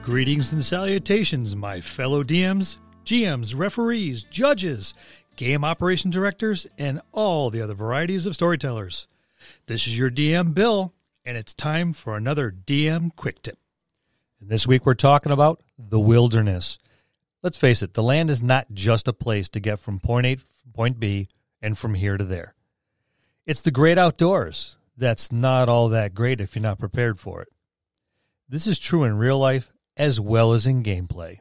Greetings and salutations, my fellow DMs, GMs, referees, judges, game operation directors, and all the other varieties of storytellers. This is your DM, Bill, and it's time for another DM Quick Tip. And this week we're talking about the wilderness. Let's face it, the land is not just a place to get from point A to point B and from here to there. It's the great outdoors that's not all that great if you're not prepared for it. This is true in real life as well as in gameplay.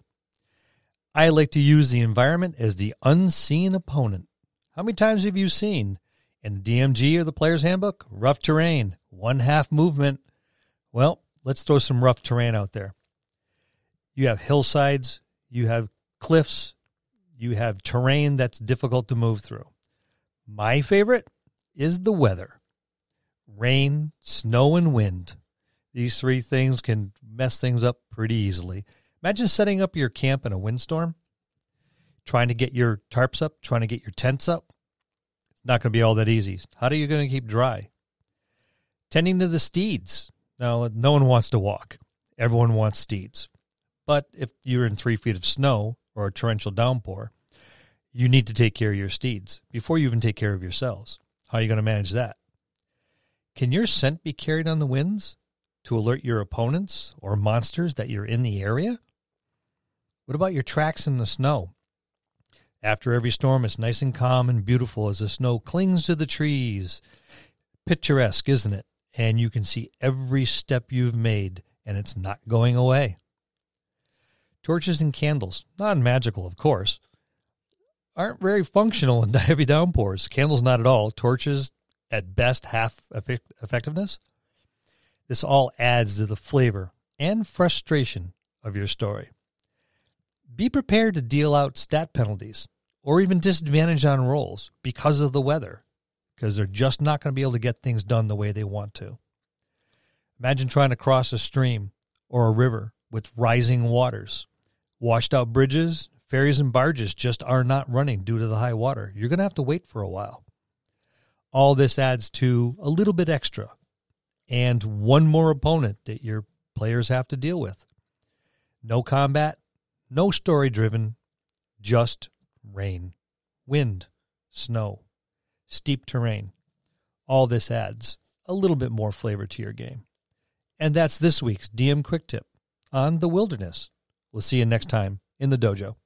I like to use the environment as the unseen opponent. How many times have you seen in the DMG or the Player's Handbook? Rough terrain, 1/2 movement. Well, let's throw some rough terrain out there. You have hillsides, you have cliffs, you have terrain that's difficult to move through. My favorite is the weather. Rain, snow, and wind. These three things can mess things up pretty easily. Imagine setting up your camp in a windstorm, trying to get your tarps up, trying to get your tents up. It's not going to be all that easy. How are you going to keep dry? Tending to the steeds. Now, no one wants to walk. Everyone wants steeds. But if you're in 3 feet of snow or a torrential downpour, you need to take care of your steeds before you even take care of yourselves. How are you going to manage that? Can your scent be carried on the winds to alert your opponents or monsters that you're in the area? What about your tracks in the snow? After every storm, it's nice and calm and beautiful as the snow clings to the trees. Picturesque, isn't it? And you can see every step you've made, and it's not going away. Torches and candles, non-magical, of course, aren't very functional in heavy downpours. Candles, not at all. Torches, at best, half effectiveness. This all adds to the flavor and frustration of your story. Be prepared to deal out stat penalties or even disadvantage on rolls because of the weather, because they're just not going to be able to get things done the way they want to. Imagine trying to cross a stream or a river with rising waters. Washed out bridges, ferries, and barges just are not running due to the high water. You're going to have to wait for a while. All this adds to a little bit extra and one more opponent that your players have to deal with. No combat, no story-driven, just rain, wind, snow, steep terrain. All this adds a little bit more flavor to your game. And that's this week's DM Quick Tip on the wilderness. We'll see you next time in the dojo.